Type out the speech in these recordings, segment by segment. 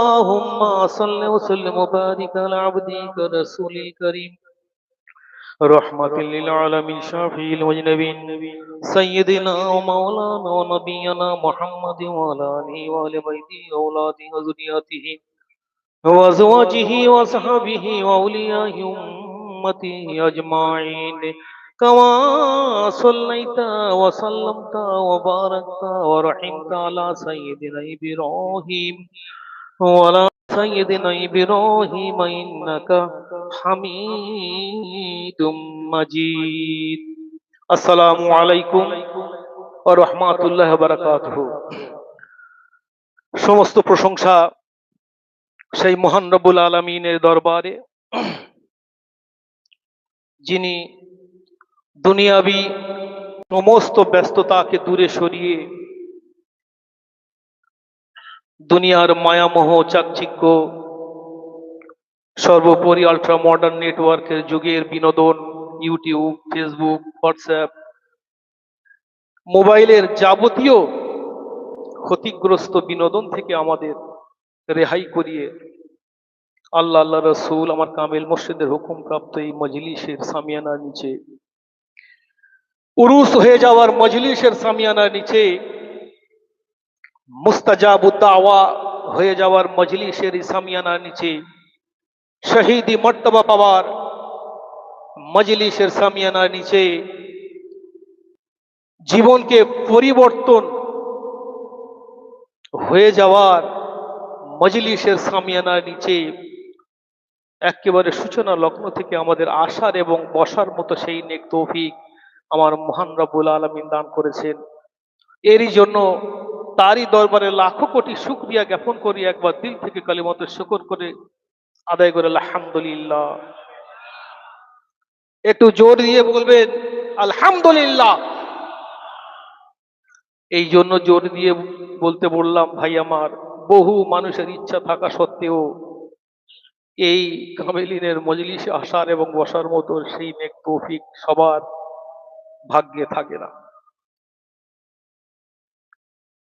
اللهم صل وسلم وبارك على عبدك رسولك الكريم رحمة للعالمين شافي المجنبين سيدنا ومولانا ونبينا محمد وعلى آله وآل بيته وأولاده وذريته وأزواجه وصحبه وأولياء أمته أجمعين كما صليت وسلمت وباركت ورحمت على سيدنا إبراهيم وعلى سيدنا إبراهيم إنك حميد مجيد السلام عليكم ورحمة الله وبركاته সমস্ত প্রশংসা সেই মহান রব্বুল আলামিনের দরবারে যিনি দুনিয়াবি সমস্ত ব্যস্ততাকে দূরে সরিয়ে দুনিয়ার মায়ামোহ চাকচিক্য সর্বোপরি আল্ট্রা মডার্ন নেটওয়ার্কের যুগের বিনোদন ইউটিউব ফেসবুক হোয়াটসঅ্যাপ মোবাইলের যাবতীয় ক্ষতিগ্রস্ত বিনোদন থেকে আমাদের রেহাই করিয়ে আল্লাহ আল্লাহ রসুল আমার কামেল মুর্শিদের হুকুম প্রাপ্ত এই মজলিসের সামিয়ানার নিচে উরুস হয়ে যাওয়ার মজলিসের সামিয়ানার নিচে মুস্তাজাবুদ দাওয়া হয়ে যাওয়ার মজলিসের সামিয়ানার নিচে শহীদি মর্তবা পাওয়ার মজলিসের সামিয়ানার নিচে জীবনকে পরিবর্তন হয়ে যাওয়ার মজলিসের সামিয়ানার নিচে একেবারে সূচনা লগ্ন থেকে আমাদের আসার এবং বসার মতো সেই নেক তৌফিক আমার মহান রব্বুল আলামিন দান করেছেন। এরই জন্য তারই দরবারে লাখো কোটি শুকরিয়া জ্ঞাপন করি, একবার দিল থেকে কালিমাতে শুকর করে আদায় করে আলহামদুলিল্লাহ। একটু জোর দিয়ে বলবেন আলহামদুলিল্লাহ। এই জন্য জোর দিয়ে বলতে বললাম ভাই আমার, বহু মানুষের ইচ্ছা থাকা সত্ত্বেও এই কামেলিনের মজলিসে আসার এবং বসার মতো সেই নেক তৌফিক সবার ভাগ্যে থাকে না।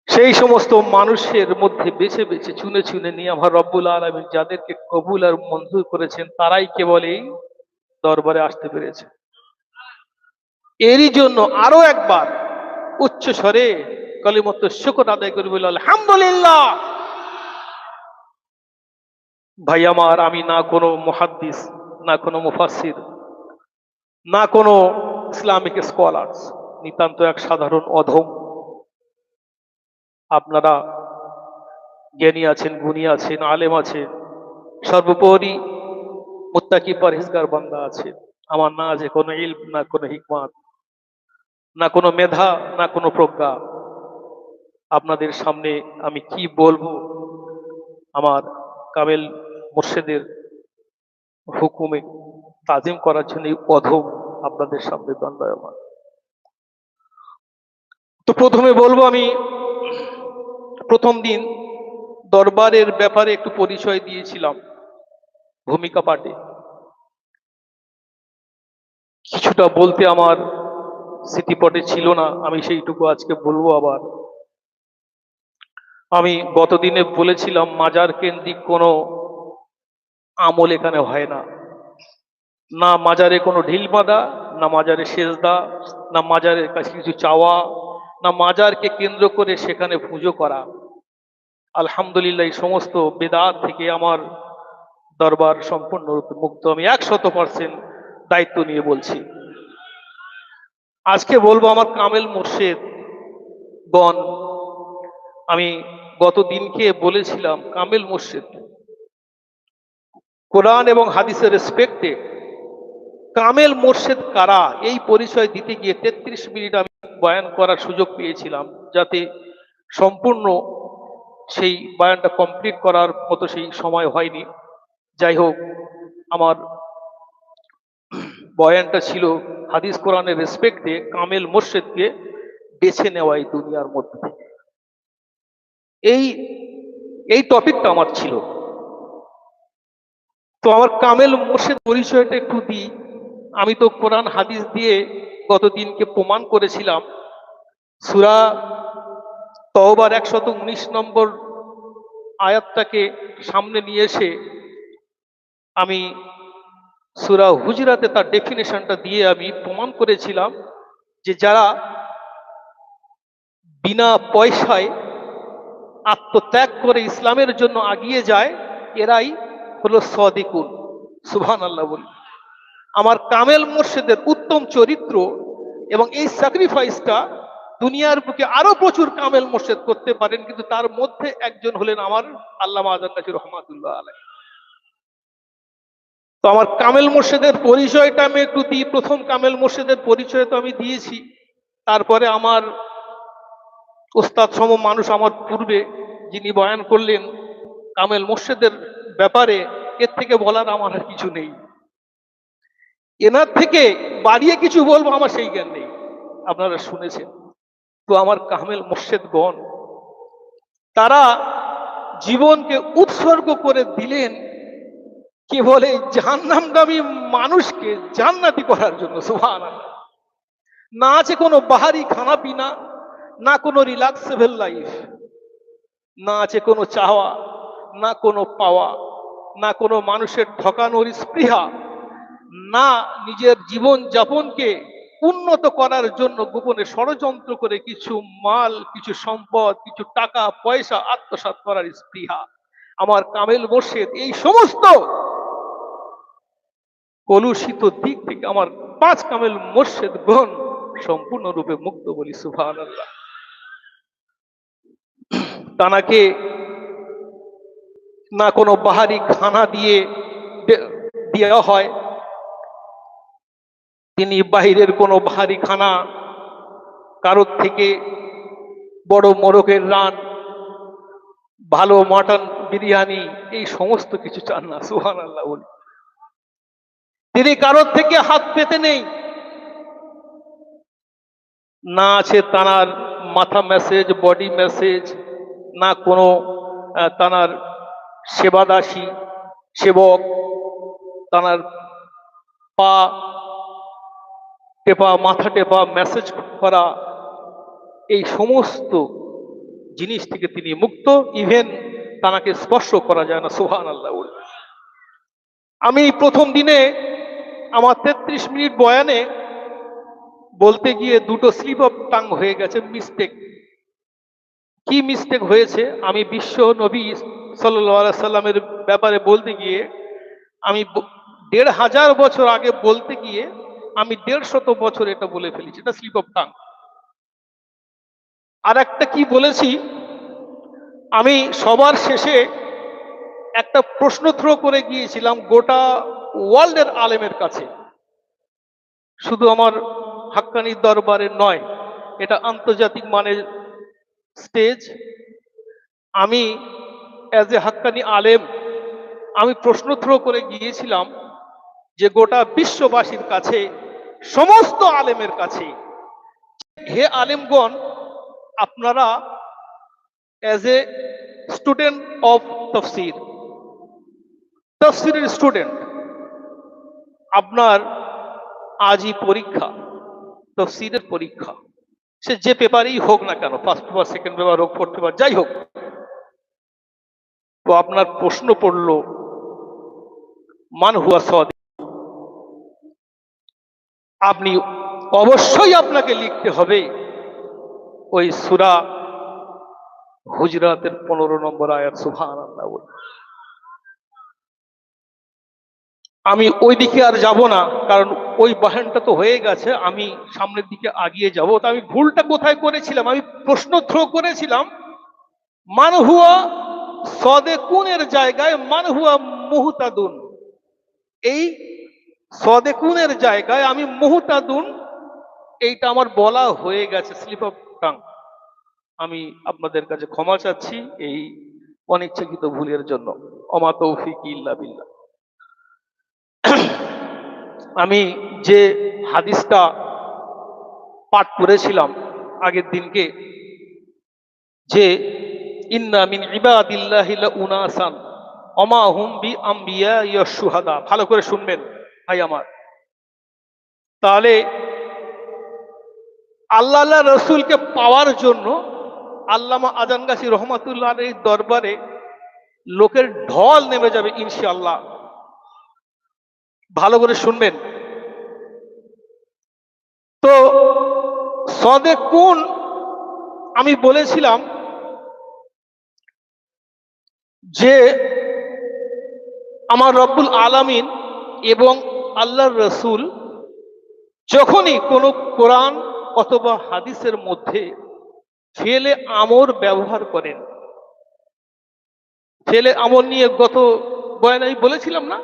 সেই সমস্ত মানুষের মধ্যে বেছে বেছে চুনে চুনে নিয়ে আমার রব্বুল আলামিন যাদেরকে কবুল আর মঞ্জুর করেছেন তারাই কেবল এই দরবারে আসতে পেরেছে। এরই জন্য আরো একবার উচ্চ স্বরে কালিমাত শুকর আদায় করে বলি আলহামদুলিল্লাহ। ভাই আমার, আমি না কোনো মুহাদ্দিস, না কোনো মুফাসসির, না কোনো ইসলামিক স্কলার্স, নিতান্ত এক সাধারণ অধম। আপনারা জ্ঞানী আছেন, গুণী আছেন, আলেম আছেন, সর্বোপরি মুত্তাকি পরহেজগার বান্দা আছে। আমার না আছে কোনো ইলম, না কোনো হিকমত, না কোনো মেধা, না কোনো প্রজ্ঞা। আপনাদের সামনে আমি কি বলবো আমার কামেল মুর্শিদের হুকুমে তাজিম করার জন্য এই অধম আপনাদের সামনে দণ্ডায়মান। তো প্রথমে বলবো, আমি প্রথম দিন দরবারের ব্যাপারে একটু পরিচয় দিয়েছিলাম ভূমিকা পাঠে। কিছুটা বলতে আমার স্মৃতিপটে ছিল না, আমি সেইটুকু আজকে বলবো। আবার আমি গতদিনে বলেছিলাম মাজার কেন্দ্রিক কোনো আমল এখানে হয় না, না মাজারে কোনো ঢিল বাঁধা, না মাজারে সেজদা, না মাজারের কাছে কিছু চাওয়া, না মাজারকে কেন্দ্র করে সেখানে পুজো করা। আলহামদুলিল্লাহ, এই সমস্ত বেদাত থেকে আমার দরবার সম্পূর্ণরূপে মুক্ত। আমি 100% দায়িত্ব নিয়ে বলছি। আজকে বলবো আমার কামেল মুর্শিদ গণ। আমি গত দিনকে বলেছিলাম কামেল মুর্শিদ কোরআন এবং হাদিসের রেসপেক্টে কামেল মুর্শিদ কারা, এই পরিচয় দিতে গিয়ে 33 মিনিট আমি বয়ান করার সুযোগ পেয়েছিলাম, যাতে সম্পূর্ণ সেই বয়ানটা কমপ্লিট করার মতো সেই সময় হয়নি। যাই হোক, আমার বয়ানটা ছিল হাদিস কোরআনের রেসপেক্টে কামেল মুর্শিদকে বেছে নেওয়া এই দুনিয়ার মধ্যে। এই টপিকটা আমার ছিল। তো আমার কামেল মুর্শিদ পরিচয়টা একটু দিই। আমি তো কোরআন হাদিস দিয়ে গতদিনকে প্রমাণ করেছিলাম। সূরা তওবার 119 নম্বর আয়াতটাকে সামনে নিয়ে এসে আমি সূরা হুজরাতে তার ডেফিনেশনটা দিয়ে আমি প্রমাণ করেছিলাম যে যারা বিনা পয়সায় আত্মত্যাগ করে ইসলামের জন্য আগিয়ে যায় এরাই হলো সাদিকুন। সুবহানাল্লাহ বলি। আমার কামেল মুর্শিদের উত্তম চরিত্র এবং এই স্যাক্রিফাইসটা দুনিয়ার বুকে আরো প্রচুর কামেল মুর্শিদ করতে পারেন, কিন্তু তার মধ্যে একজন হলেন আমার আল্লামা আযম গাজী রহমাতুল্লাহ আলাইহি। তো আমার কামেল মুর্শিদের পরিচয়টা আমি একটু দিই। প্রথম কামেল মুর্শিদের পরিচয় তো আমি দিয়েছি, তারপরে আমার উস্তাদ সম মানুষ আমার পূর্বে যিনি বয়ান করলেন কামেল মুর্শিদের ব্যাপারে, এর থেকে বলার আমার আর কিছু নেই। এনার থেকে বাড়িয়ে কিছু বলবো আমার সেই জ্ঞান নেই, আপনারা শুনেছেন। তো আমার কামেল মুর্শিদগণ তারা জীবনকে উৎসর্গ করে দিলেন কেবল এই জাহান্নামগামী মানুষকে জান্নাতি করার জন্য। সুবহানাল্লাহ। না আছে কোনো বাহারি খানা পিনা, না কোনো রিল্যাক্সেবল লাইফ, না আছে কোনো চাওয়া, না কোনো পাওয়া, না কোনো মানুষের ঠকানোর স্পৃহা, না নিজের জীবন যাপনকে উন্নত করার জন্য গোপনে ষড়যন্ত্র করে কিছু মাল, কিছু সম্পদ, কিছু টাকা পয়সা আত্মসাৎ করার স্পৃহা। আমার কামেল মুর্শিদ এই সমস্ত কলুষিত দিক থেকে আমার 5 কামেল মুর্শিদগণ সম্পূর্ণরূপে মুক্ত বলি। সুবহানাল্লাহ। তানাকে না কোনো বাহারি খানা দিয়ে দেওয়া হয়, তিনি বাহিরের কোনো ভারী খানা, কারোর থেকে বড় মোরগের রান, ভালো মটন বিরিয়ানি, এই সমস্ত কিছু চান না। সুবহানাল্লাহ বলি। তিনি কারোর থেকে হাত পেতে নেই, না আছে তানার মাথা ম্যাসেজ, বডি ম্যাসেজ, না কোনো তানার সেবাদাসী সেবক তানার পা টেপা, মাথা টেপা, মেসেজ করা, এই সমস্ত জিনিস থেকে তিনি মুক্ত। ইভেন তানাকে স্পর্শ করা যায় না। সুবহানাল্লাহ। আমি প্রথম দিনে আমার 33 মিনিট বয়ানে বলতে গিয়ে দুটো স্লিপ অফ টাং হয়ে গেছে, মিস্টেক। কি মিস্টেক হয়েছে? আমি বিশ্ব নবী সাল্লাল্লাহু আলাইহি সাল্লামের ব্যাপারে বলতে গিয়ে আমি 1500 বছর আগে বলতে গিয়ে আমি 150 বছর এটা বলে ফেলেছি, এটা স্লিপ অফ টাং। আর একটা কি বলেছি, আমি সবার শেষে একটা প্রশ্ন থ্রো করে গিয়েছিলাম গোটা ওয়ার্ল্ডের আলেমের কাছে, শুধু আমার হাক্কানি দরবারে নয়, এটা আন্তর্জাতিক মানের স্টেজ। আমি অ্যাজ এ হাক্কানি আলেম আমি প্রশ্ন থ্রো করে গিয়েছিলাম যে গোটা বিশ্ববাসীর কাছে, সমস্ত আলেমের কাছে, হে আলেমগণ, আপনারা অ্যাজ এ স্টুডেন্ট অফ তাফসীর, তাফসীরের স্টুডেন্ট, আপনার আজই পরীক্ষা, তাফসীরের পরীক্ষা, সে যে পেপারেই হোক না কেন, ফার্স্ট পেপার, সেকেন্ড পেপার হোক, ফোর্থ পেপার, যাই হোক। তো আপনার প্রশ্ন পড়ল মান হুয়া সাদিক। আপনি অবশ্যই আপনাকে লিখতে হবে ওই সূরা হুজরাতের 15 নম্বর আয়াত। সুবহানাল্লাহ। আমি ওই দিকে আর যাব না, কারণ ওই বাহানটা তো হয়ে গেছে, আমি সামনের দিকে আগিয়ে যাব। তা আমি ভুলটা কোথায় করেছিলাম? আমি প্রশ্ন থ্রো করেছিলাম মান হুয়া সাদিকুনের জায়গায় মান হুয়া মুহতাদুন। এই সাদিকুনের জায়গায় আমি মুহতাদুন, এইটা আমার বলা হয়ে গেছে, স্লিপ অফ টাং। আমি আপনাদের কাছে ক্ষমা চাচ্ছি এই অনিচ্ছাকৃত ভুলের জন্য। ওমা তৌফিক ইল্লা বিল্লাহ। আমি যে হাদিসটা পাঠ করেছিলাম আগের দিনকে, যে ইন্না মিন ইবাদিল্লাহি লা উনাসান ওমা হুম বি আমবিয়া ইয়া শুহাদা, ভালো করে শুনবেন ভাই আমার। তাহলে আল্লাহ রসুলকে পাওয়ার জন্য আল্লামা আযম গাজী রহমাতুল্লাহ আলাইহির দরবারে লোকের ঢল নেমে যাবে ইনশাআল্লাহ। ভালো করে শুনবেন। তো সাদেকুন আমি বলেছিলাম যে আমার রব্বুল আলামিন এবং আল্লাহর রসুল যখনই কোনো কোরআন অথবা হাদিসের মধ্যে ফেলে আমর ব্যবহার করেন, ফেলে আমর নিয়ে গত বয়ানে আমি বলেছিলাম না,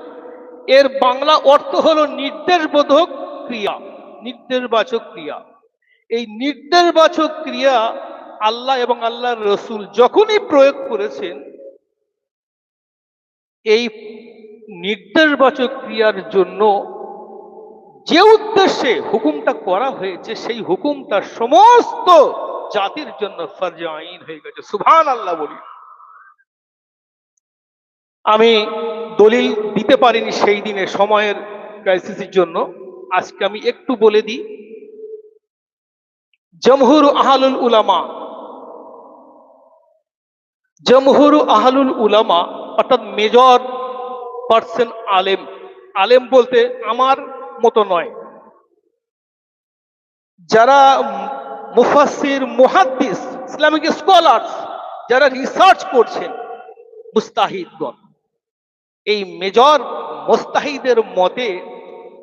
এর বাংলা অর্থ হলো নির্দেশবোধক ক্রিয়া, নির্দেশবাচক ক্রিয়া। এই নির্দেশবাচক ক্রিয়া আল্লাহ এবং আল্লাহর রসুল যখনই প্রয়োগ করেছেন, এই নির্দেশবাচক ক্রিয়ার জন্য যে উদ্দেশ্যে হুকুমটা করা হয়েছে সেই হুকুমটা সমস্ত জাতির জন্য ফরজে আইন হয়ে গেছে। সুবহানাল্লাহ বলি। আমি দলিল দিতে পারিনি সেই দিনে সময়ের ক্রাইসিসের জন্য, আজকে আমি একটু বলে দিই। জমহুর আহলুল উলামা, জমহুর আহলুল উলামা অর্থাৎ মেজর পার্সেন আলেম, আলেম বলতে আমার মতো নয়, যারা মুফাসসির, মুহাদ্দিস, ইসলামিক স্কলার্স, যারা রিসার্চ করছেন, মুস্তাহিদগণ, এই মেজর মুস্তাহিদের মতে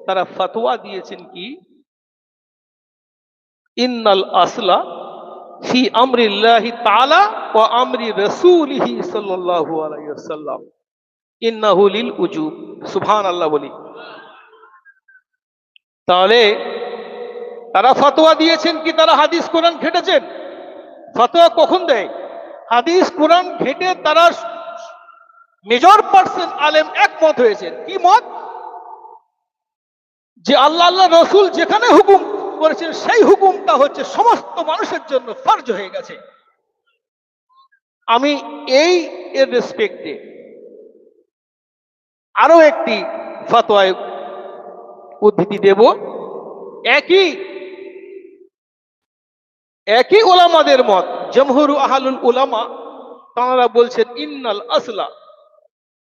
তারা ফতোয়া দিয়েছেন কি, ইন্নাল আসলা ফি আমরিল্লাহি তাআলা ওয়া আমরি রাসূলিহি সাল্লাল্লাহু আলাইহি ওয়াসাল্লাম ইন্নাহু লিল উজুব। সুবহানাল্লাহ বলি। তাহলে তারা ফতোয়া দিয়েছেন কি, তারা হাদিস কোরআন ঘেটেছেন? ফতোয়া কখন দেয়? হাদিস কোরআন ঘেটে তারা মেজর পার্সেন্ট আলেম একমত হয়েছেন। কি মত? যে আল্লাহ আল্লাহ রসুল যেখানে হুকুম করেছেন সেই হুকুমটা হচ্ছে সমস্ত মানুষের জন্য ফরজ হয়ে গেছে। আমি এই এর রেসপেক্টে আরো একটি ফতোয়ায় উদ্ধৃতি দেব। একই উলামাদের মত, জমহুর আহলুল উলামা, তারা বলছেন ইন্নাল আসলা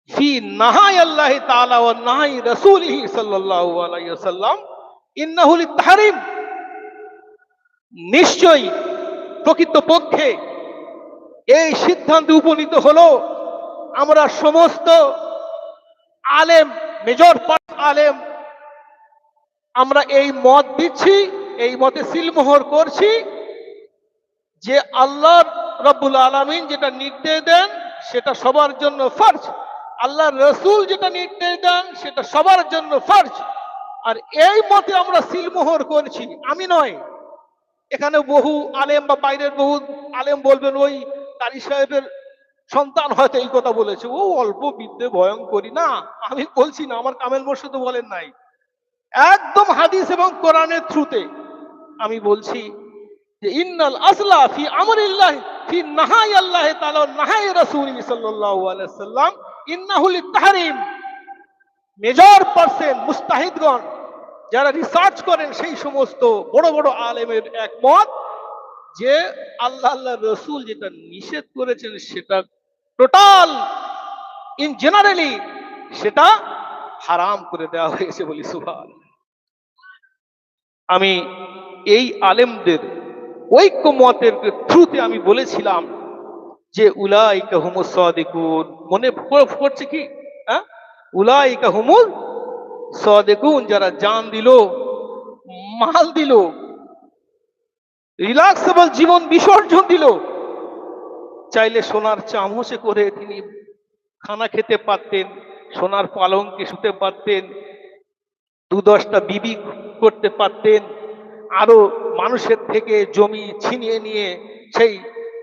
ফি নাহাই আল্লাহি তাআলা ওয়া নাহাই রাসূলিহি সাল্লাল্লাহু আলাইহি ওয়াসাল্লাম ইন্নাহু লিত-তাহরীম। নিশ্চয়ই প্রকৃতপক্ষে এই সিদ্ধান্তে উপনীত হলো আমরা সমস্ত আলেম, মেজর পার্ট আলেম, আমরা এই মত দিচ্ছি, এই মতে সিলমোহর করছি যে আল্লাহ রাব্বুল আলামিন যেটা নির্দেশ দেন সেটা সবার জন্য ফরজ, আল্লাহর রসুল যেটা নির্দেশ দেন সেটা সবার জন্য ফরজ। আর এই মতে আমরা সিলমোহর করছি, আমি নয়। এখানে বহু আলেম বা বাইরের বহু আলেম বলবেন ওই কারি সাহেবের সন্তান হয়তো এই কথা বলেছে, ও অল্প বিদ্যে ভয়ঙ্করী। না, আমি বলছি না, আমার কামেল মোর্শেদ বলেন নাই, একদম হাদিস এবং কোরআনের থ্রুতে আমি বলছি যে ইন্নাল আসলা ফি আমরিল্লাহ ফি নাহাই আল্লাহ তাআলা নাহাই রাসূলিহি সাল্লাল্লাহু আলাইহি ওয়াসাল্লাম ইন্নাহু লিত-তাহরীম। মেজর পার্সেন্ট মুস্তাহিদগণ যারা রিসার্চ করেন সেই সমস্ত বড় বড় আলেমের একমত যে আল্লাহ আল্লাহ রসুল যেটা নিষেধ করেছেন সেটা টোটাল ইন জেনারেলি সেটা হারাম করে দেওয়া হয়েছে বলি। সুবহান। আমি এই আলেমদের ঐক্যমতের থ্রুতে আমি বলেছিলাম যে উলাইকা হুমুস সাদিকুন, মনে পড়ছে কি? উলাইকা হুমুস সাদিকুন, যারা জান দিল, মাল দিল, রিল্যাক্সেবল জীবন বিসর্জন দিল। চাইলে সোনার চামচে করে তিনি খানা খেতে পারতেন, সোনার পালঙ্কে শুতে পারতেন, 2-10টা বিবি করতে পারতেন, আরো মানুষের থেকে জমি ছিনিয়ে নিয়ে, সেই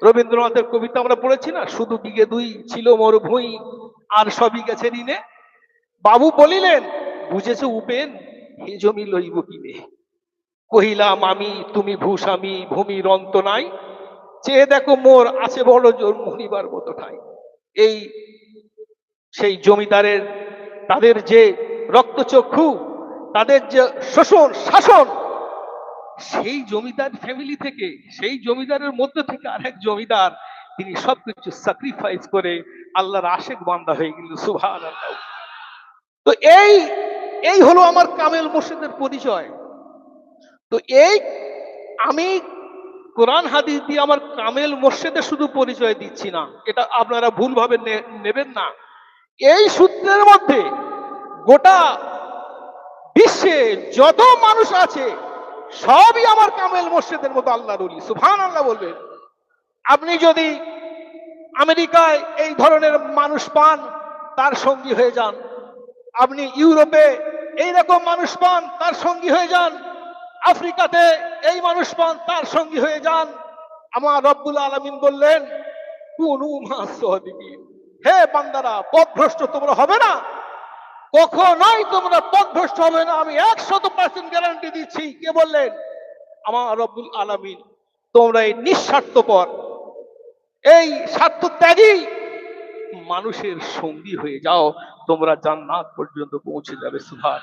রবীন্দ্রনাথের কবিতা আমরা পড়েছি না, শুধু বিঘে 2 ছিল মোর ভুঁই আর সবই গেছে ঋণে। বাবু বলিলেন, বুঝেছ উপেন, হে জমি লইব কিনে, কহিলাম আমি তুমি ভূস্বামী, ভূমির অন্ত নাই, চেয়ে দেখো মোর আছে বড় জোর মরিবার মতো ঠাই। এই সেই জমিদারের, তাদের যে রক্তচক্ষু, তাদের যে শোষণ শাসন, সেই জমিদার ফ্যামিলি থেকে, সেই জমিদারের মধ্যে থেকে আরেক জমিদার, তিনি সবকিছু স্যাক্রিফাইস করে আল্লাহর আশিক বান্দা হয়ে গেল। সুবহানাল্লাহ। তো এই এই হলো আমার কামেল মুর্শিদের পরিচয়। তো এই আমি কোরআন হাদিস দিয়ে আমার কামেল মুর্শিদের শুধু পরিচয় দিচ্ছি না, এটা আপনারা ভুলভাবে নেবেন না। এই সূত্রের মধ্যে গোটা বিশ্বে যত মানুষ আছে সবই আমার কামেল মুর্শিদের মতো আল্লাহর ওলি। সুবহানাল্লাহ বলবেন। আপনি যদি আমেরিকায় এই ধরনের মানুষ পান, তার সঙ্গী হয়ে যান। আপনি ইউরোপে এইরকম মানুষ পান, তার সঙ্গী হয়ে যান। আফ্রিকাতে এই মানুষ পান, তার সঙ্গী হয়ে যান। আমার রব্বুল আলামিন বললেন, কুনু মা'আস সাদিকিন। হে বান্দারা, পথভ্রষ্ট তোমরা হবে না, কখনোই তোমরা পথভ্রষ্ট হবে না, আমি 100% গ্যারান্টি দিচ্ছি। কে বললেন? আমার রব্বুল আলামিন। তোমরা এই নিঃস্বার্থপর, এই স্বার্থ ত্যাগী মানুষের সঙ্গী হয়ে যাও, তোমরা জান্নাত পর্যন্ত পৌঁছে যাবে। সুবহান।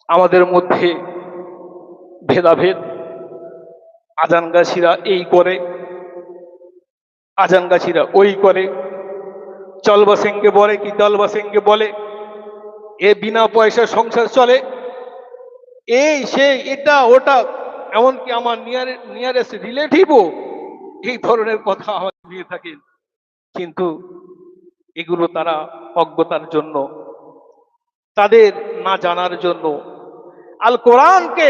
আমাদের মধ্যে ভেদাভেদ, আজানগাছিরা এই করে, আজানগাছিরা ওই করে, চলবাসেঙ্গে বলে কি দলবাসেঙ্গে বলে, এ বিনা পয়সা সংসার চলে, এই সে এটা ওটা, এমনকি আমার নিয়ারেস্ট রিলেটিভও এই ধরনের কথা আমাকে দিয়ে থাকেন। কিন্তু এগুলো তারা অজ্ঞতার জন্য, তাদের না জানার জন্য। আল কোরআনকে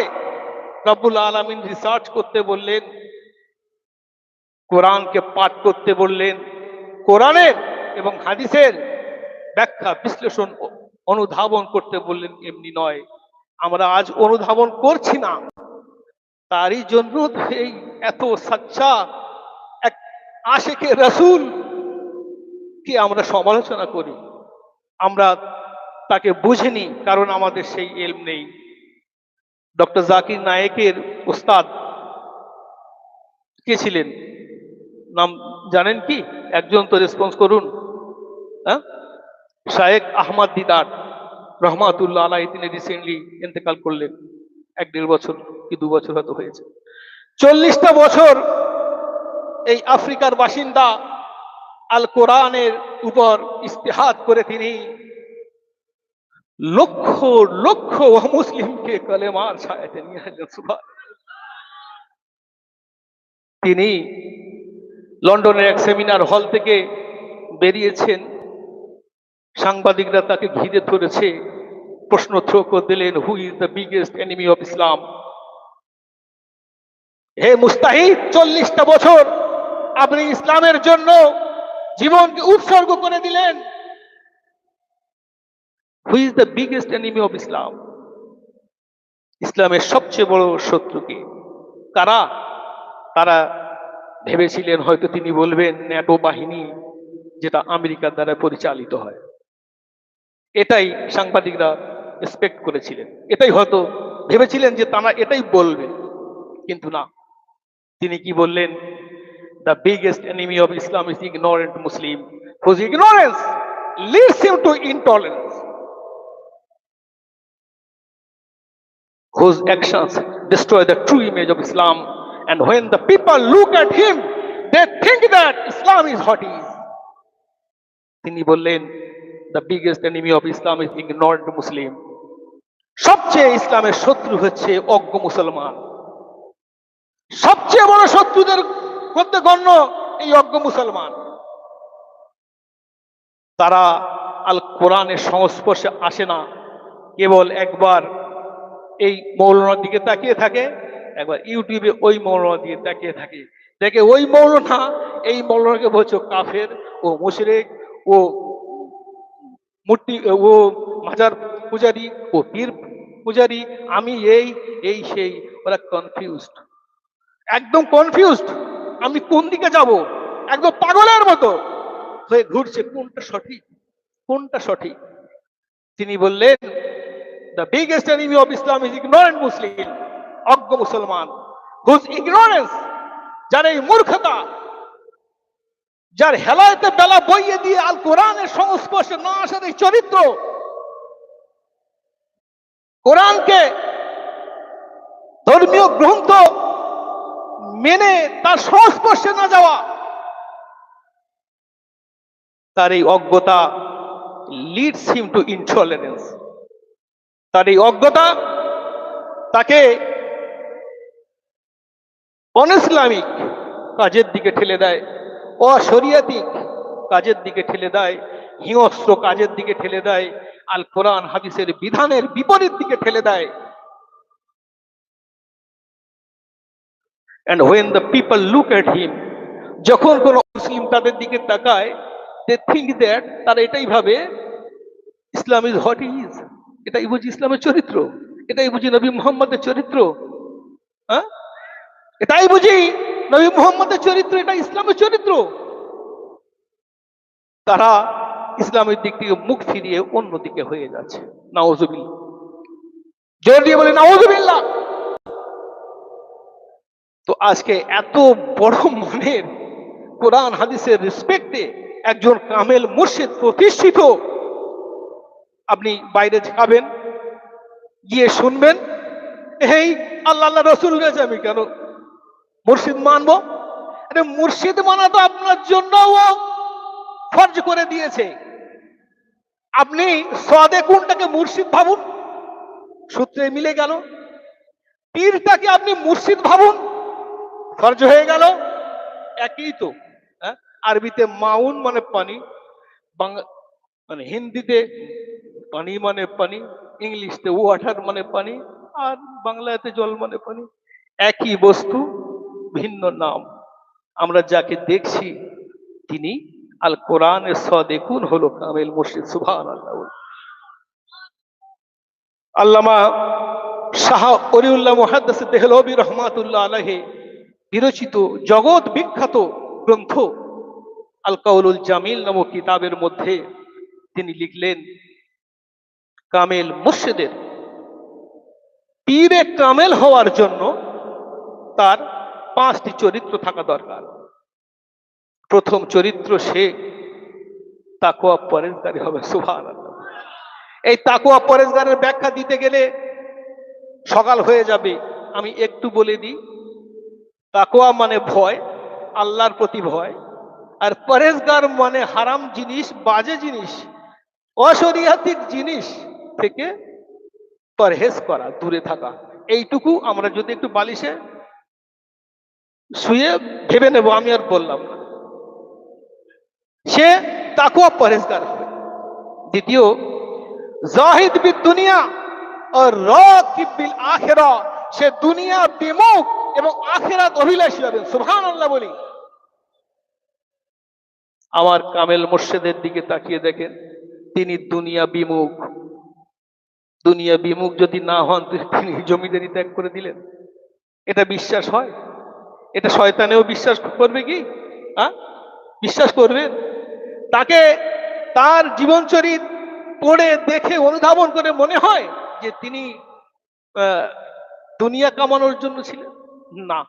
রব্বুল আলামিন রিসার্চ করতে বললেন, কোরআনকে পাঠ করতে বললেন, কোরআনের এবং হাদিসের ব্যাখ্যা বিশ্লেষণ অনুধাবন করতে বললেন। এমনি নয়, আমরা আজ অনুধাবন করছি না, তারই জন্য এই এত সাচ্চা এক আশিকে রাসূল কে আমরা সমালোচনা করি। আমরা তাকে বুঝিনি, কারণ আমাদের সেই ইলম নেই। ডক্টর জাকির নায়েকের উস্তাদ কে ছিলেন? নাম জানেন কি? একজন তো রেসপন্স করুন। হ্যাঁ, শায়েখ আহমদ দিদার রহমাতুল্লাহ আলাইহি, তিনি রিসেন্টলি ইন্তেকাল করলেন। 1-1.5 বছর কি 2 বছর হয়তো হয়েছে। 40টা বছর এই আফ্রিকার বাসিন্দা আল কোরআনের উপর ইস্তেহাদ করে তিনি লক্ষ লক্ষ মুসলিমকে কালেমার ছায়াতে নিয়ে এলেন। সুবহানাল্লাহ। তিনি লন্ডনের এক সেমিনার হল থেকে বেরিয়েছেন, সাংবাদিকরা তাকে ঘিরে ধরেছে, প্রশ্ন থ্রো করে দিলেন, who is the biggest enemy of Islam? হে মুস্তাহিদ, 40টা বছর আপনি ইসলামের জন্য জীবনকে উৎসর্গ করে দিলেন। Who is the biggest enemy of Islam? ইসলামের সবচেয়ে বড় শত্রু কি? কারা? তারা ভেবেছিলেন হয়তো তিনি বলবেন ন্যাটো বাহিনী, যেটা আমেরিকার দ্বারা পরিচালিত হয়। এটাই সাংবাদিকরা এক্সপেক্ট করেছিলেন, এটাই হয়তো ভেবেছিলেন যে তারা এটাই বলবে। কিন্তু না, তিনি কি বললেন? The biggest enemy of Islam is ignorant Muslim, whose ignorance leads him to intolerance, whose actions destroy the true image of Islam, and when the people look at him they think that Islam is what is. তিনি বললেন the biggest enemy of Islam is ignorant Muslim. সবচেয়ে ইসলামের শত্রু হচ্ছে অজ্ঞ মুসলমান। সবচেয়ে বড় শত্রুদের মধ্যে গণ্য এই অজ্ঞ মুসলমান। তারা আল কোরআনের সংস্পর্শে আসে না, কেবল একবার এই মৌলানার দিকে তাকিয়ে থাকে, একবার ইউটিউবে ওই মৌলানার দিকে তাকিয়ে থাকে, দেখে ওই মৌলানা এই মৌলানাকে বলছে কাফের, ও মুশরিক, ও মূর্তি, ও মাজার পূজারি, ও পীর পূজারি, আমি এই সেই। ওরা কনফিউজড, একদম কনফিউজড, আমি কোন দিকে যাব, একদম পাগলের মতো হয়ে ঘুরছে, কোনটা সঠিক কোনটা সঠিক। তিনি বললেন the biggest enemy of Islam is ignorant Muslim, অজ্ঞ মুসলমান, whose ignorance, যার এই মূর্খতা, যার হেলায়েতে বেলা বইয়ে দিয়ে আল কোরআনের সংস্পর্শে না আসার এই চরিত্র, কোরআনকে ধর্মীয় গ্রন্থ মেনে তার সংস্পর্শে না যাওয়া, তার এই অজ্ঞতা লিডস হিম টু ইনটলারেন্স। তার এই অজ্ঞতা তাকে অনইসলামিক কাজের দিকে ঠেলে দেয়, অশরিয়াতিক কাজের দিকে ঠেলে দেয়, হিংস্র কাজের দিকে ঠেলে দেয়, আল কোরআন হাদিসের বিধানের বিপরীত দিকে ঠেলে দেয়। And when the people look at him, যখন কোন মুসলিম তাদের দিকে তাকায়, they think that, তারা এটাই ভাবে, ইসলাম ইজ হোয়াট ইজ, এটাই বুঝি ইসলামের চরিত্র, এটাই বুঝি নবী মুহাম্মদের চরিত্র, হ্যাঁ, এটাই বুঝি নবী মুহাম্মদের চরিত্র, এটা ইসলামের চরিত্র। তারা ইসলামের দিক থেকে মুখ ফিরিয়ে অন্যদিকে হয়ে যাচ্ছে। নাউজুবিল্লাহ, জোর দিয়ে বলে নাউজুবিল্লাহ। তো আজকে এত বড় মনের কোরআন হাদিসের রেসপেক্টে একজন কামেল মুর্শিদ প্রতিষ্ঠিত, আপনি বাইরে যাবেন, গিয়ে শুনবেন, এই আল্লাহ আল্লাহ রসুল গেছে, আমি কেন মুর্শিদ মানবো? আরে মুর্শিদ মানা তো আপনার জন্য ফরজ করে দিয়েছে। আপনি সাদেকুনটাকে মুর্শিদ ভাবুন, সূত্রে মিলে গেল। পীরটাকে আপনি মুর্শিদ ভাবুন, ফরজ হয়ে গেল। একই তো। আরবিতে মাউন মানে পানি, মানে হিন্দিতে পানি মানে পানি, ইংলিশতে ওয়াটার মানে পানি, আর বাংলাতে জল মানে পানি। একই বস্তু, ভিন্ন নাম। আমরা যাকে দেখছি তিনি আল কোরআনের সাদেকুন হলো কামেল মুর্শিদ। সুবহানাল্লাহ। আল্লামা শাহ ওলিউল্লাহ মুহাদ্দিস দেহলভী রহমাতুল্লাহ আলাইহি বিরচিত জগৎ বিখ্যাত গ্রন্থ আল কাউলুল জামিল নামক কিতাবের মধ্যে তিনি লিখলেন, কামেল মুর্শিদের, পীরে কামেল হওয়ার জন্য তার 5টি চরিত্র থাকা দরকার। প্রথম চরিত্র, সে তাকওয়া পরেজগারি হবে। সুবহানাল্লাহ। এই তাকওয়া পরেজগারের ব্যাখ্যা দিতে গেলে সকাল হয়ে যাবে, আমি একটু বলে দিই। তাকওয়া মানে ভয়, আল্লাহর প্রতি ভয়, আর পরেজগার মানে হারাম জিনিস, বাজে জিনিস, অশরিয়াতিক জিনিস থেকে পরহেজ করা, দূরে থাকা। এইটুকু আমরা যদি একটু বালিশে শুয়ে ভেবে নেব, আমি আর বললাম না, সে তাকওয়া পরহেজগার হবে। দ্বিতীয়, জাহিদ বিদ দুনিয়া আর রাকিব বিল আখিরা, সে দুনিয়া বিমুখ এবং আখিরাত অভিলাষী হবে। সুবহানাল্লাহ বলি। আমার কামেল মুর্শিদের দিকে তাকিয়ে দেখেন, তিনি দুনিয়া বিমুখ। দুনিয়া বিমুখ যদি না হন, তিনি জমিদারি ত্যাগ করে দিলেন। এটা বিশ্বাস হয়? এটা শয়তানেও বিশ্বাস করবে কি? বিশ্বাস করবেন? তাকে তার জীবনচরিত পড়ে দেখে অনুধাবন করে মনে হয় যে তিনি দুনিয়া কামানোর জন্য ছিলেন? না,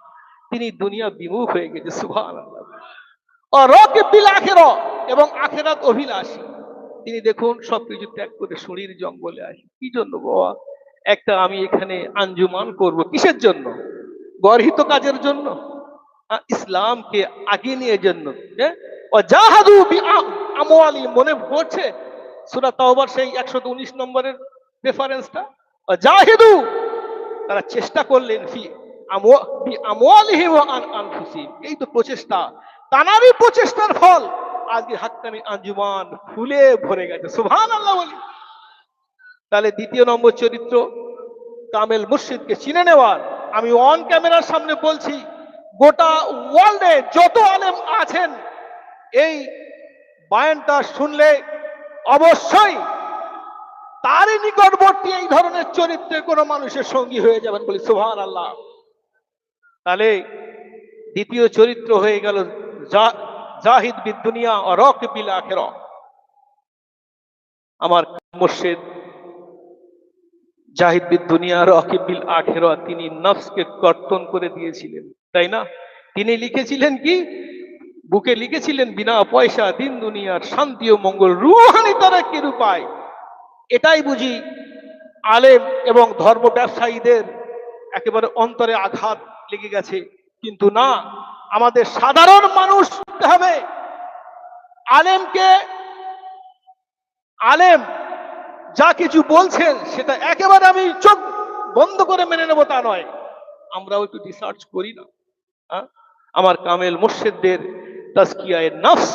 তিনি দুনিয়া বিমুখ হয়ে গেছে। সুবহানাল্লাহ। এবং আখিরাত অভিলাষী। তিনি দেখুন সবকিছু ত্যাগ করে শরীর জঙ্গলে আসে। কি জন্য বাবা? একটা আমি এখানে আঞ্জুমান করব, কিসের জন্য? গর্হিত কাজের জন্য, ইসলামকে আগে নিয়ে জন্য। মনে পড়ছে সূরা তাওবার সেই 119 নম্বরের রেফারেন্সটা? জাহিদু, তারা চেষ্টা করলেন, এই তো প্রচেষ্টা, তানারই প্রচেষ্টার ফল আজকে হাক্কানি আঞ্জুমান ফুলে ভরে গেছে। সুবহানাল্লাহ বলি। তাহলে দ্বিতীয় নম্বর চরিত্র, কামেল মুর্শিদকে চিনে নেওয়ার। আমি অন ক্যামেরার সামনে বলছি, গোটা ওয়ার্ল্ডে যত আলেম আছেন এই বয়ানটা শুনলে অবশ্যই তারই নিকটবর্তী এই ধরনের চরিত্রে কোনো মানুষের সঙ্গী হয়ে যাবেন বলি। সুবহানাল্লাহ। তাহলে দ্বিতীয় চরিত্র হয়ে গেল জাহিদ বিদ দুনিয়া ও রাকিব বিল আখিরা। আমার মুর্শিদ জাহিদ বিদ দুনিয়া রাকিব বিল আখিরা, তিনি নফসকে কর্তন করে দিয়েছিলেন, তাই না? তিনি লিখেছিলেন কি? বুকে লিখেছিলেন, বিনা পয়সা দিন দুনিয়ার শান্তি ও মঙ্গল, রুহানি তারাক্কির উপায়। এটাই বুঝি আলেম এবং ধর্ম ব্যবসায়ীদের একেবারে অন্তরে আঘাত লেগে গেছে। কিন্তু না, আমাদের সাধারণ মানুষ হবে আলেমকে আলেম যা কিছু বলছেন সেটা একেবারে আমি চোখ বন্ধ করে মেনে নেব তা নয়, আমরাও একটু রিসার্চ করি না? হ্যাঁ? আমার কামেল মুর্শিদদের তাজকিয়ায়ে নফস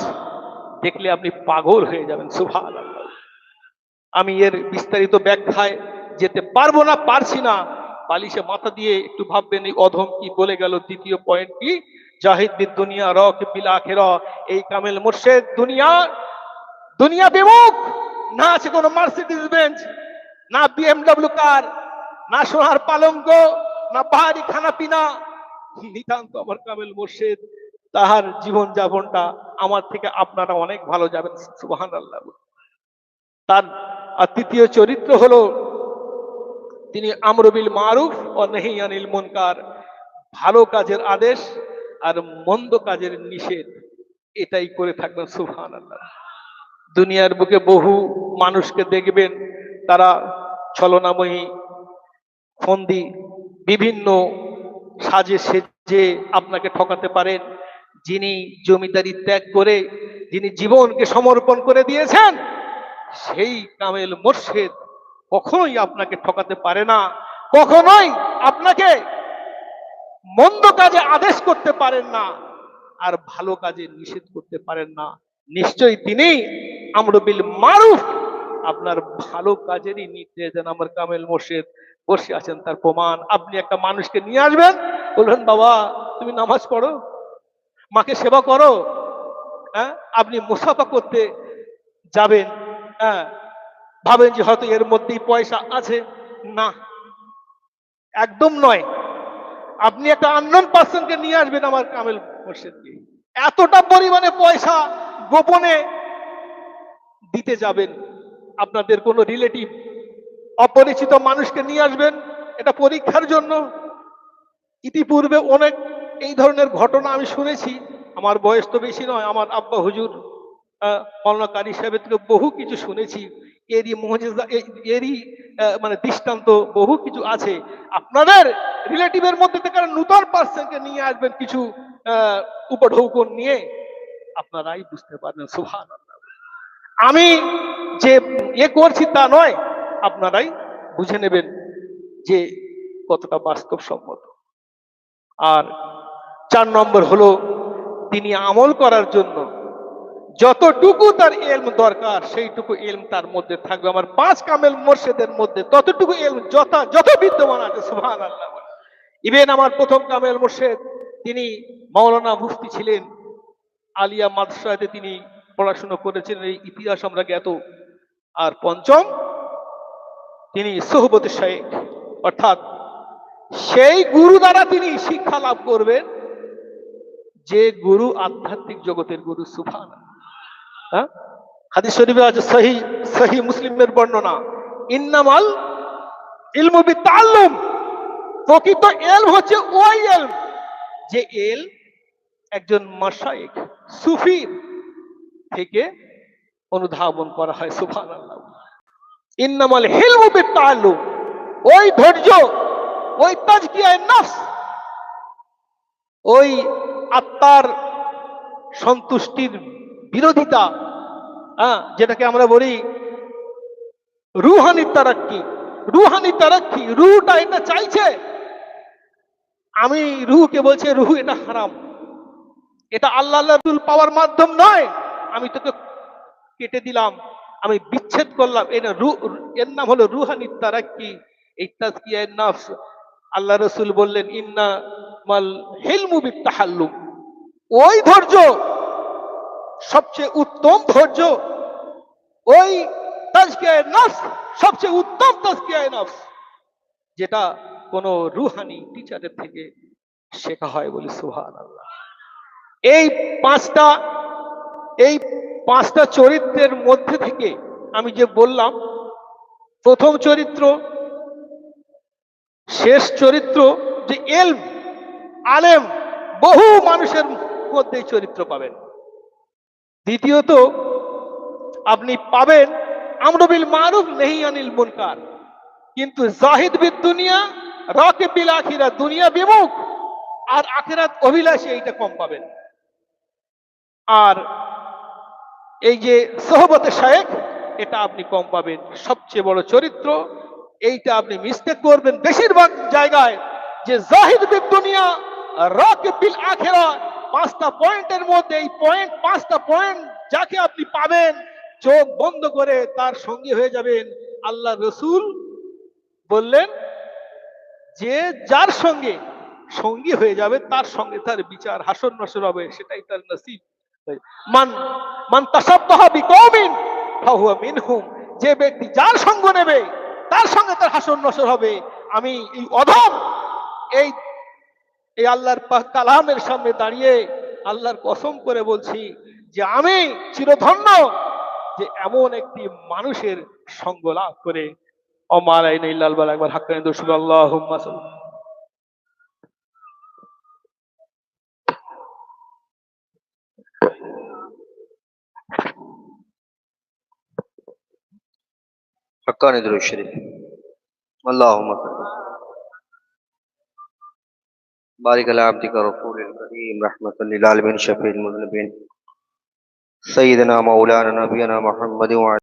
দেখলে আপনি পাগল হয়ে যাবেন। সুবহানাল্লাহ। আমি এর বিস্তারিত ব্যাখ্যায় যেতে পারবো না, পারছি না। বালিশে মাথা দিয়ে একটু ভাববেন এই অধম কি বলে গেল। দ্বিতীয় পয়েন্ট কি? জাহিদ বিদ দুনিয়া রক বিল আখিরা। এই কামেল মুর্শিদ দুনিয়া বিমুখ। না আছে কোনো মার্সিডিজ বেঞ্চ, না বিএমডব্লিউ কার, না সোনার পালঙ্ক, না বাহারি খানা পিনা। নিতান্ত আমার কামেল মুর্শিদ, তাহার জীবন যাপনটা আমার থেকে আপনারা অনেক ভালো যাবেন। সুবহানাল্লাহ। তার আর তৃতীয় চরিত্র হলো তিনি আমর বিল মারুফ ও নাহি আনিল মুনকার, ভালো কাজের আদেশ আর মন্দ কাজের নিষেধ, এটাই করে থাকবেন। সুবহানাল্লাহ। দুনিয়ার বুকে বহু মানুষকে দেখবেন, তারা ছলনাময়ী ফন্দি বিভিন্ন সাজে সেজে আপনাকে ঠকাতে পারেন। যিনি জমিদারি ত্যাগ করে যিনি জীবনকে সমর্পণ করে দিয়েছেন, সেই কামেল মুর্শিদ কখনোই আপনাকে ঠকাতে পারে না, কখনোই আপনাকে মন্দ কাজে আদেশ করতে পারেন না আর ভালো কাজে নিষেধ করতে পারেন না। নিশ্চয়ই তিনি আমর বিল মারুফ, আপনার ভালো কাজেরই নির্দেশ দেন। আমার কামেল মুর্শিদ বসে আছেন, তার প্রমাণ। আপনি একটা মানুষকে নিয়ে আসবেন, বলবেন বাবা তুমি নামাজ পড়ো, মাকে সেবা করো, হ্যাঁ, আপনি মুসাফা করতে যাবেন, হ্যাঁ, ভাবেন যে হয়তো এর মধ্যেই পয়সা আছে। না, একদম নয়। আপনি একটা আননোন পার্সনকে নিয়ে আসবেন আমার কামেল মুর্শিদকে, এতটা পরিমাণে পয়সা গোপনে দিতে যাবেন। আপনাদের কোনো রিলেটিভ অপরিচিত মানুষকে নিয়ে আসবেন এটা পরীক্ষার জন্য। ইতিপূর্বে অনেক এই ধরনের ঘটনা আমি শুনেছি। আমার বয়স তো বেশি নয়, আমার আব্বা হুজুর মওলানা কারি সাহেবের থেকে বহু কিছু শুনেছি। এরই মুজিজা, এরই মানে দৃষ্টান্ত বহু কিছু আছে। আপনাদের রিলেটিভের মধ্যে থেকে নূতন পার্সনকে নিয়ে আসবেন কিছু উপঢৌকন নিয়ে, আপনারাই বুঝতে পারবেন। সুবহানাল্লাহ। আমি যে করছি তা নয়, আপনারাই বুঝে নেবেন যে কতটা বাস্তবসম্মত। আর 4 নম্বর হলো তিনি আমল করার জন্য যতটুকু তার ইলম দরকার সেইটুকু ইলম তার মধ্যে থাকবে। আমার 5 কামেল মুর্শিদের মধ্যে ততটুকু ইলম যত বিদ্যমান আছে। সুবহানাল্লাহ। ইভেন আমার প্রথম কামেল মুর্শিদ তিনি মাওলানা মুফতি ছিলেন, আলিয়া মাদ্রাসাতে তিনি পড়াশোনা করেছেন, এই ইতিহাস আমরা জ্ঞাত। আর পঞ্চম তিনি সোহবতে শাইখ, অর্থাৎ সেই গুরু দ্বারা তিনি শিক্ষা লাভ করবেন যে গুরু আধ্যাত্মিক জগতের গুরু। সুবহানাল্লাহ। হ্যাঁ, হাদিস শরীফে আছে, সহি মুসলিমের বর্ণনা, ইন্নামাল ইলমু বিতাআল্লুম, প্রকৃত ইলম হচ্ছে ওই ইলম যে ইলম একজন মাশায়েখ সুফি থেকে অনুধাবন করা হয়। সুবহানাল্লাহ। ইন্নামাল ইলমু বিতাআল্লুম, ওই ধৈর্য, ওই তাজকিয়ায়ে নফস, ওই আত্মার সন্তুষ্টির বিরোধিতা, যেটাকে আমরা বলি রুহানি তারাক্কি। রুহানি তারাক্কি, রুহটা এটা চাইছে, আমি রুহকে বলছি রুহ এটা হারাম, এটা আল্লাহ রাসূল পাওয়ার মাধ্যম নয়, আমি তোকে কেটে দিলাম, আমি বিচ্ছেদ করলাম। এর নাম হলো রুহানি তারাক্কি, এই তাজকিয়ায়ে নফস। আল্লাহ রাসূল বললেন ইন্নামাল হিলমু বিত্তাহাল্লুম, ওই ধৈর্য সবচেয়ে উত্তম ধৈর্য, ওই তাজকিয়ায়ে নফস সবচেয়ে উত্তম তাজকিয়ায়ে নফস, যেটা কোন রুহানি টিচারের থেকে শেখা হয় বলে। সুবহানাল্লাহ। এই পাঁচটা চরিত্রের মধ্যে থেকে আমি যে বললাম, প্রথম চরিত্র, শেষ চরিত্র যে ইলম, আলেম, বহু মানুষের মধ্যে চরিত্র পাবেন। দ্বিতীয়ত আপনি পাবেন আমর বিল মারুফ নাহি আনিল মুনকার, কিন্তু জাহিদ বিদ দুনিয়া রাকিব বিল আখিরা, দুনিয়া বিমুখ আর আখিরাত অভিলাষী, এইটা কম পাবেন। আর এই যে সোহবতে শাইখ, এটা আপনি কম পাবেন। সবচেয়ে বড় চরিত্র এইটা আপনি মিস্টেক করবেন বেশিরভাগ জায়গায়, যে জাহিদ বিদ দুনিয়া রাকিব বিল আখিরা। পাঁচটা পয়েন্টের মধ্যে এই পাঁচটা পয়েন্ট যাকে আপনি পাবেন, চোখ বন্ধ করে তার সঙ্গী হয়ে যাবেন। আল্লাহ রসুল বললেন যে যার সঙ্গে সঙ্গী হয়ে যাবে তার সঙ্গে তার বিচার হাসর নাসর হবে, সেটাই তার নসিব। মান মান তাসাব্বাহা বিকওমিন ফাহুয়া মিনহুম, যে ব্যক্তি যার সঙ্গ নেবে তার সঙ্গে তার হাসর নাসর হবে। আমি এই অধম এই এই আল্লাহর পাক কালামের সামনে দাঁড়িয়ে আল্লাহর কসম করে বলছি যে আমি চিরধন্য যে এমন একটি মানুষের সঙ্গ লাভ করে। অমালাইনা ইল্লাল বালাগ একবার হাক্কানি দর্শক আল্লাহুম্মা সাল্লি। حقاني درود الشريف. اللهم صل بارك على عبدك رسول الكريم رحمة للعالمين شفيع المذنبين سيدنا مولانا نبينا محمد وعلى